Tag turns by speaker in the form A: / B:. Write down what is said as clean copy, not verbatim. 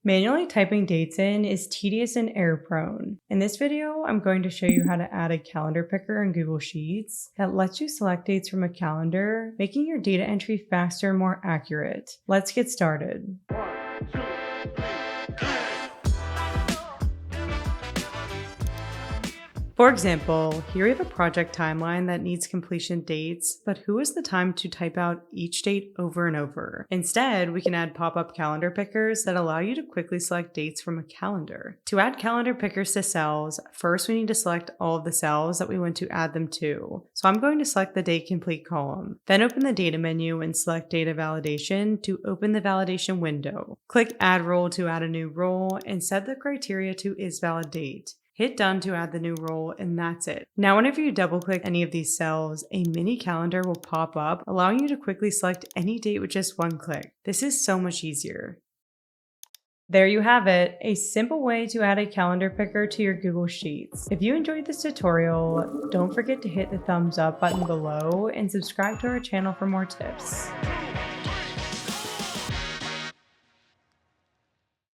A: Manually typing dates in is tedious and error prone. In this video, I'm going to show you how to add a calendar picker in Google Sheets that lets you select dates from a calendar, making your data entry faster and more accurate. Let's get started. For example, here we have a project timeline that needs completion dates, but who has the time to type out each date over and over? Instead, we can add pop-up calendar pickers that allow you to quickly select dates from a calendar. To add calendar pickers to cells, first we need to select all of the cells that we want to add them to. So I'm going to select the date complete column. Then open the data menu and select data validation to open the validation window. Click add role to add a new role and set the criteria to isValidDate. Hit done to add the new role, and that's it. Now, whenever you double click any of these cells, a mini calendar will pop up, allowing you to quickly select any date with just one click. This is so much easier. There you have it, a simple way to add a calendar picker to your Google Sheets. If you enjoyed this tutorial, don't forget to hit the thumbs up button below and subscribe to our channel for more tips.